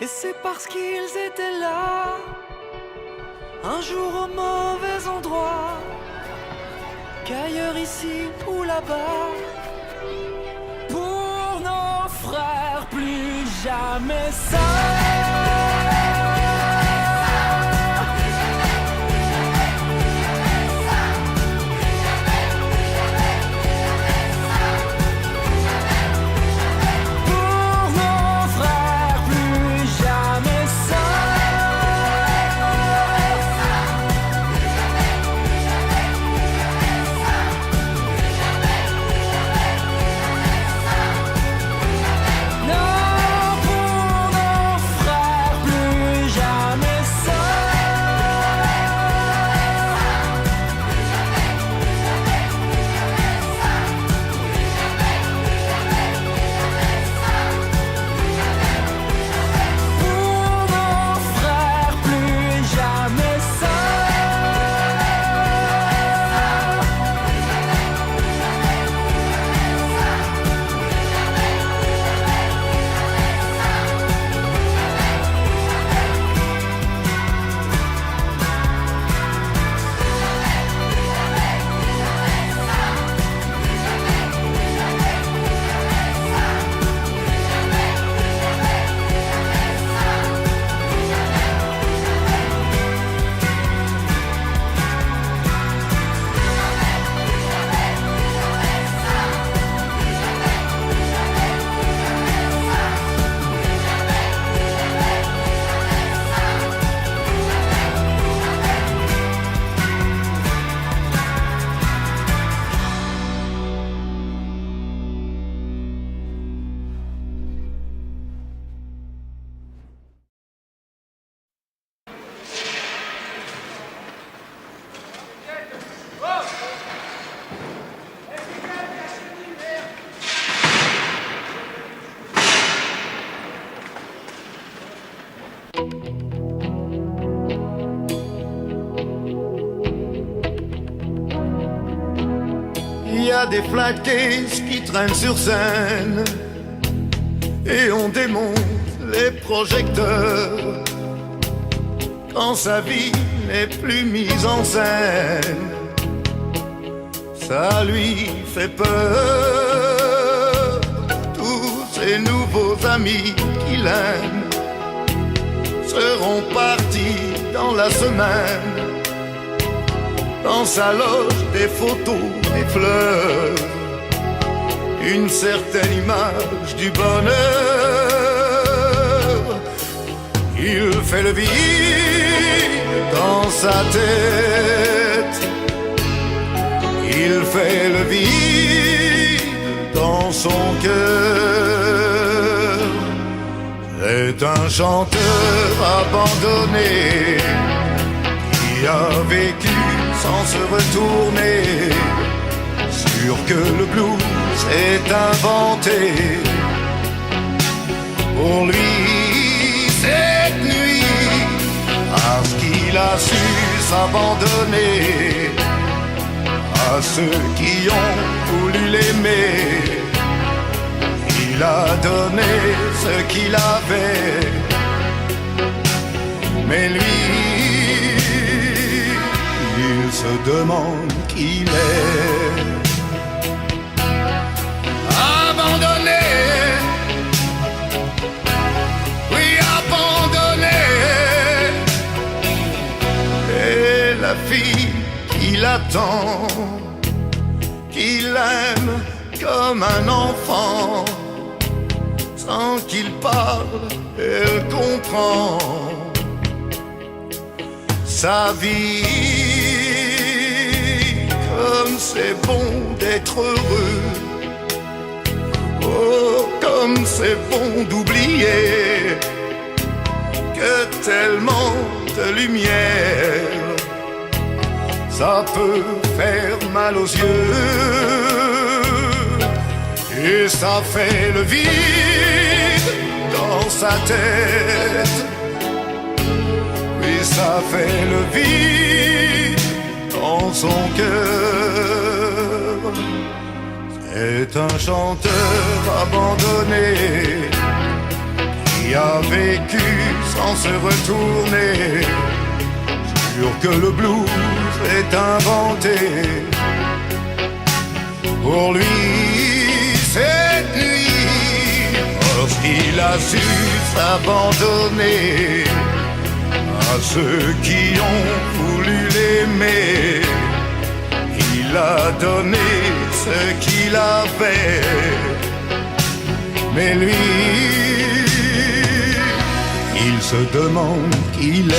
Et c'est parce qu'ils étaient là, un jour au mauvais endroit, qu'ailleurs ici ou là-bas, pour nos frères plus jamais seuls. Il y a des flat cases qui traînent sur scène et on démonte les projecteurs quand sa vie n'est plus mise en scène. Ça lui fait peur. Tous ses nouveaux amis qu'il aime seront partis dans la semaine. Dans sa loge, des photos, des fleurs, une certaine image du bonheur. Il fait le vide dans sa tête, il fait le vide dans son cœur. C'est un chanteur abandonné qui a vécu sans se retourner, sûr que le blues est inventé. Pour lui, cette nuit, parce qu'il a su s'abandonner à ceux qui ont voulu l'aimer. Il a donné ce qu'il avait, mais lui, il se demande qui il est. Abandonné, oui abandonné. Et la fille qui l'attend, qui l'aime comme un enfant, sans qu'il parle, elle comprend sa vie. Comme c'est bon d'être heureux, oh comme c'est bon d'oublier que tellement de lumière, ça peut faire mal aux yeux. Et ça fait le vide dans sa tête, oui ça fait le vide dans son cœur. C'est un chanteur abandonné qui qui a vécu sans se retourner, jure que le blues est inventé. Pour lui, cette nuit, lorsqu'il a su s'abandonner à ceux qui ont voulu l'aimer, il a donné ce qu'il avait. Mais lui, il se demande qui il est.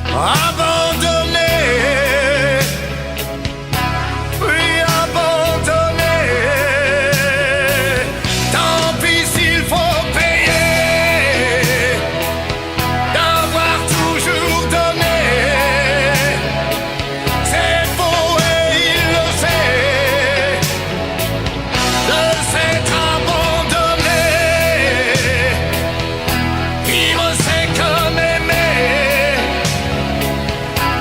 Abandonné, oui abandonné. Tant pis s'il faut payer d'avoir toujours donné. C'est faux et il le sait, de s'être abandonné. Vivre c'est comme aimer,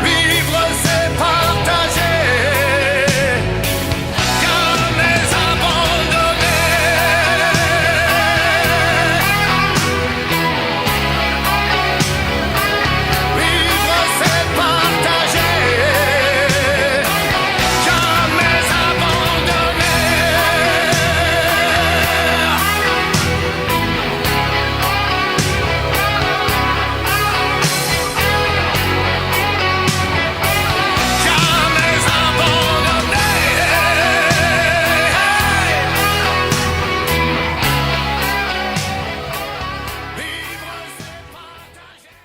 vivre c'est partager, jamais abandonné. Vivre c'est partager, jamais abandonné. Jamais abandonné. Vivre c'est partager.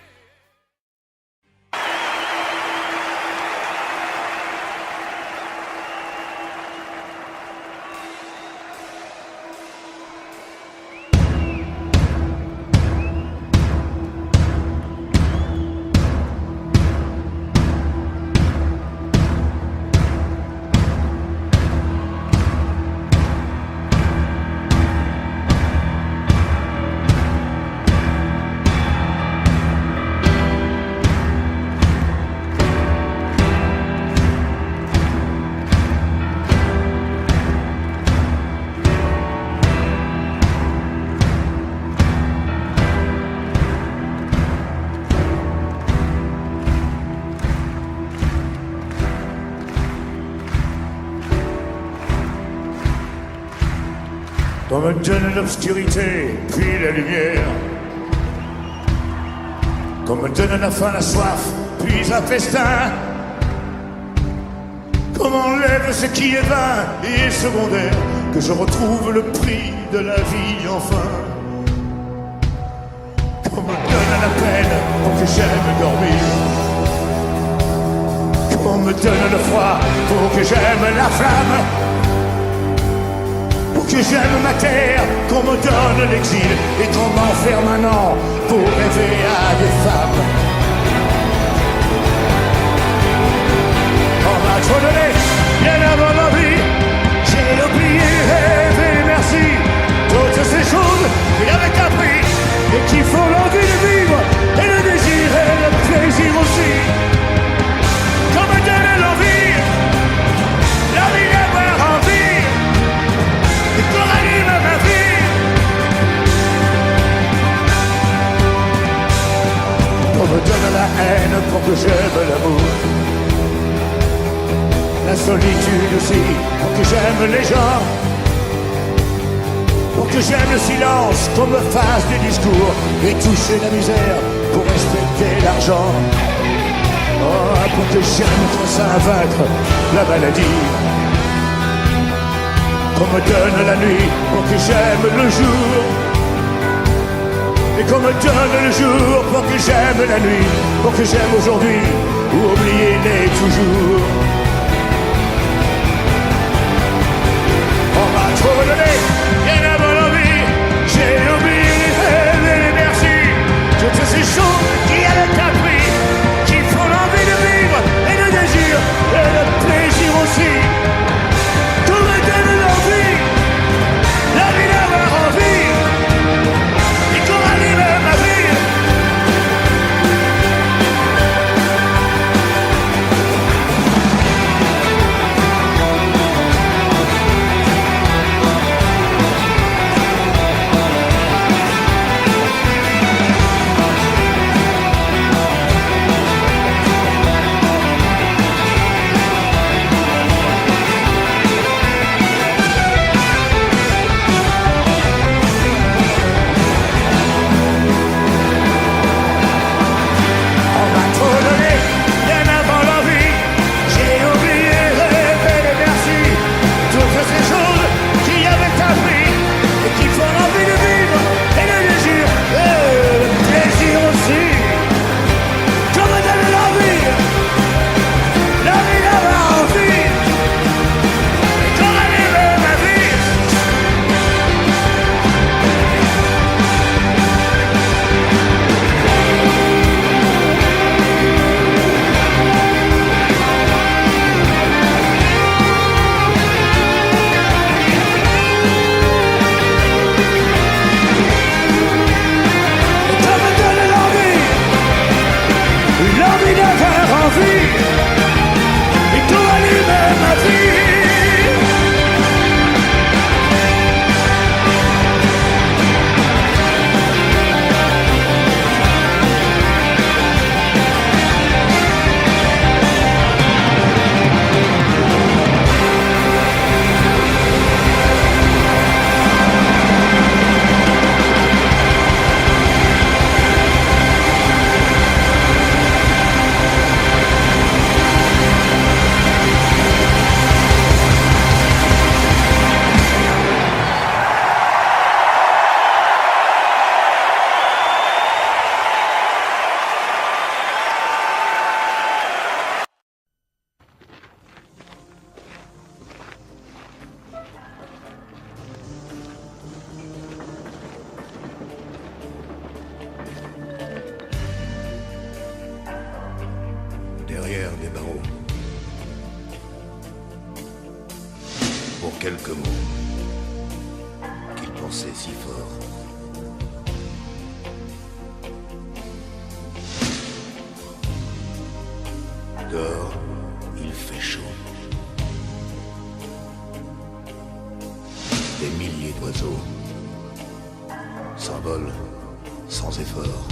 On me donne l'obscurité, puis la lumière. Qu'on me donne la faim, la soif, puis un festin. Qu'on m'enlève ce qui est vain et secondaire. Que je retrouve le prix de la vie enfin. Qu'on me donne la peine pour que j'aime dormir. Qu'on me donne le froid pour que j'aime la flamme. Que j'aime ma terre, qu'on me donne l'exil et qu'on m'enferme un an pour rêver à des femmes. On m'a trop donné, bien avant ma vie, j'ai oublié, rêvé, merci. Toutes ces choses qu'il avait appris et qui font l'envie de vivre et le désir et le plaisir aussi. Qu'on me donne l'envie, la vie d'avoir envie. Et qu'on anime ma vie. On me donne la haine pour que j'aime l'amour. La solitude aussi, pour que j'aime les gens. Pour que j'aime le silence, qu'on me fasse des discours. Et toucher la misère, pour respecter l'argent. Oh, pour que j'aime trop ça vaincre la maladie. Qu'on me donne la nuit pour que j'aime le jour. Et qu'on me donne le jour pour que j'aime la nuit. Pour que j'aime aujourd'hui ou oublier-les toujours. On m'a trop donné, bien avant l'envie. J'ai oublié les rêves et les merci. Toutes ces choses qui avaient appris, qui font l'envie de vivre et le désir et le plaisir aussi. Tout me donne l'envie, la vie d'avoir envie, et qu'on anime ma vie. quelques mots qu'il pensait si fort. Dehors, il fait chaud. Des milliers d'oiseaux s'envolent sans effort.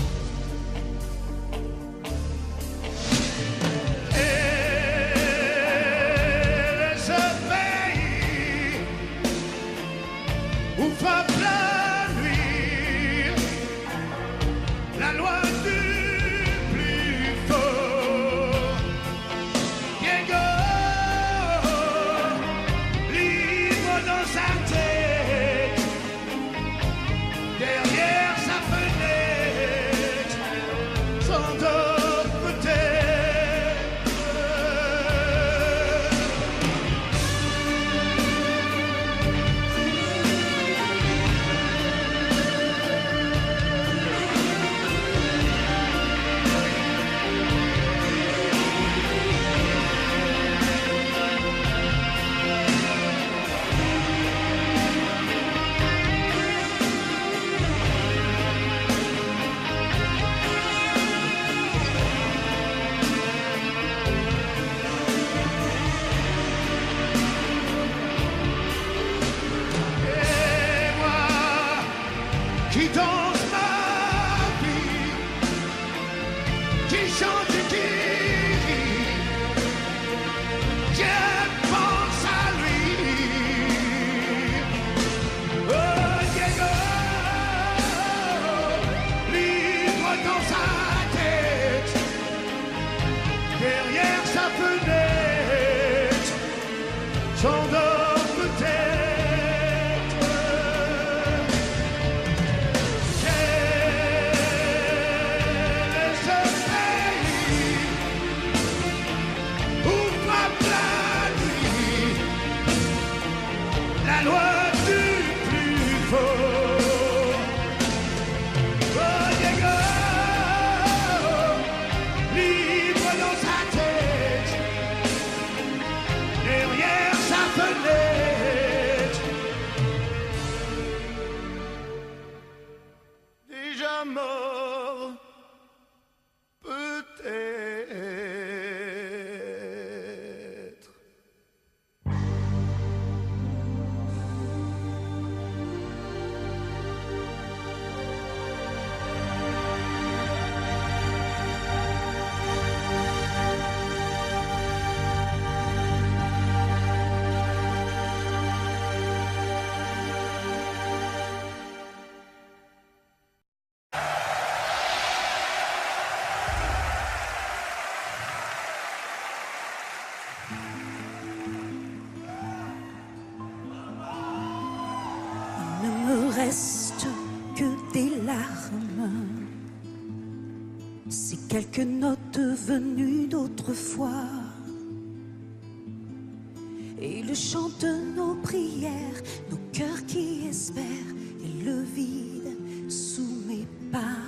Qui danse ma vie, qui chante, qui rit, je pense à lui. Oh Diego, libre dans sa tête, derrière sa fenêtre, s'endort peut-être. Déjà mort, peut-être. Il ne me reste que des larmes, ces quelques notes venues d'autrefois, et le chant de nos prières, nos cœurs qui espèrent, et le vide sous mes pas.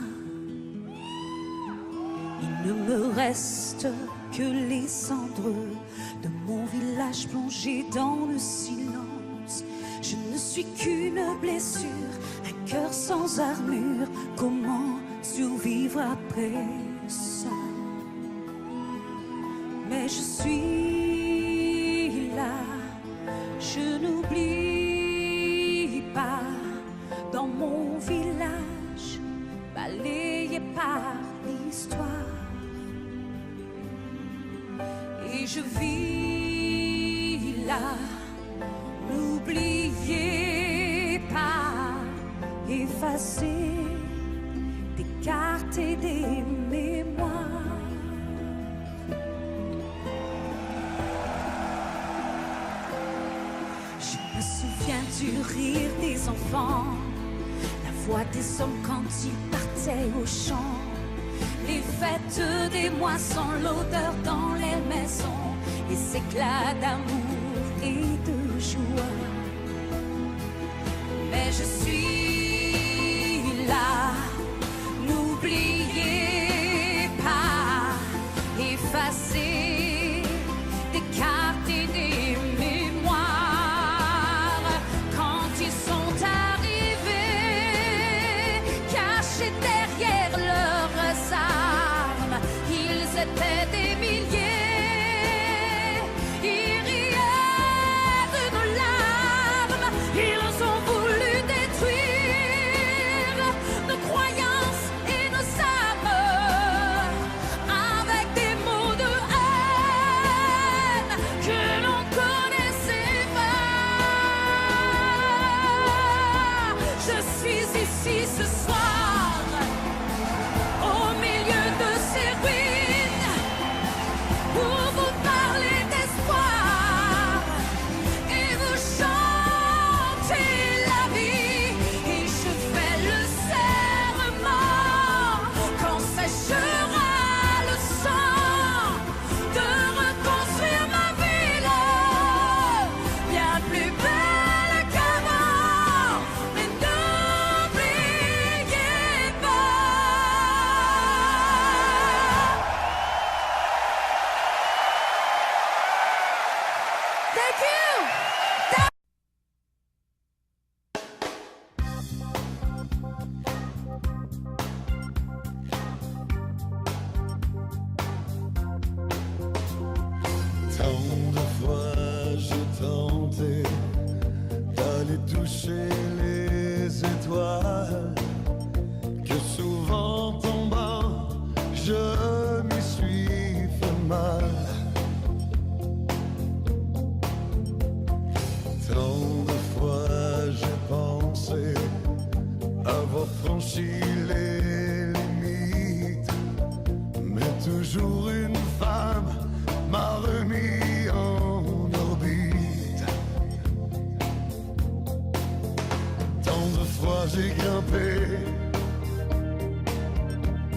Il ne me reste que les cendres de mon village plongé dans le silence. Je ne suis qu'une blessure, un cœur sans armure. Comment survivre après ça? Mais je suis là, je n'oublie pas. Dans mon village, balayé par l'histoire, et je vis là. N'oubliez pas, effacer des cartes et des mémoires. Je me souviens du rire des enfants, la voix des hommes quand ils partaient au champ, les fêtes des moissons, l'odeur dans les maisons, les éclats d'amour et de joie. Mais je suis là, n'oubliez pas, effacer des cartes et des mémoires. toucher les étoiles, que souvent tombant, je m'y suis fait mal. Tant de fois j'ai pensé avoir franchi les limites, mais toujours une femme m'a remis en orbite. Tant de fois j'ai grimpé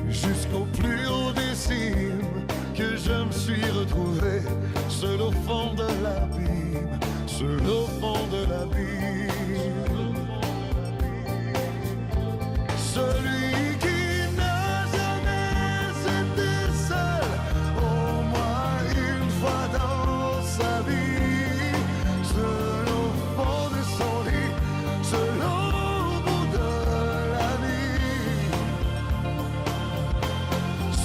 jusqu'au plus haut des cimes, que je me suis retrouvé seul au fond de l'abîme, seul au fond de l'abîme. Celui qui n'a jamais été seul, au moins une fois dans sa vie, seul au fond de son lit, seul au bout de la nuit.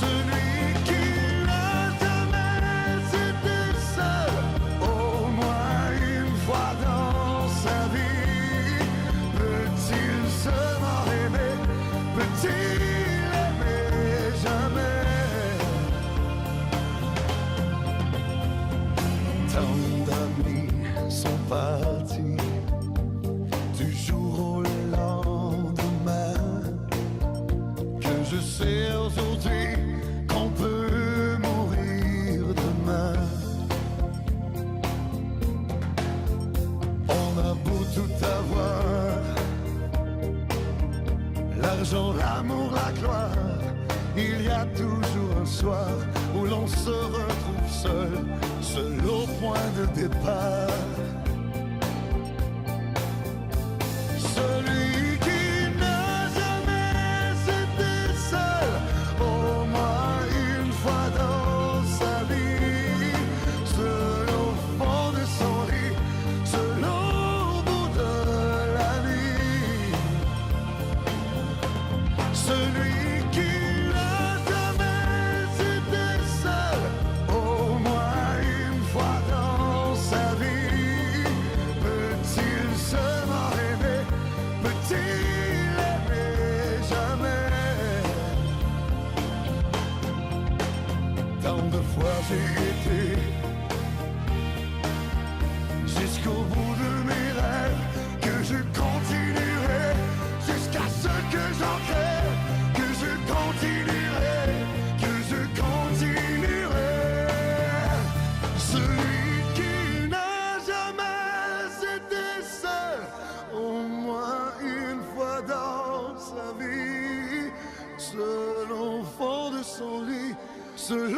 Celui qui n'a jamais été seul, au moins une fois dans sa vie, peut-il seulement aimer? Peut-il aimer jamais? Tant d'amis sont partis du jour au lendemain, que je sais aujourd'hui qu'on peut mourir demain. On a beau tout avoir, l'argent, l'amour, la gloire, il y a toujours un soir où l'on se retrouve seul, seul au point de départ. Celui qui n'a jamais été seul, au moins une fois dans sa vie, seul au fond de son lit, seul au bout de la nuit. Celui qui n'a jamais été seul, au moins une fois dans sa vie, peut-il seulement aimer? Peut-il aimer jamais? Tant de fois j'ai été jusqu'au bout de mes rêves, que je continuerai jusqu'à ce que j'en crève, que je continuerai, que je continuerai. Celui qui n'a jamais été seul, au moins une fois dans sa vie, seul au fond de son lit, seul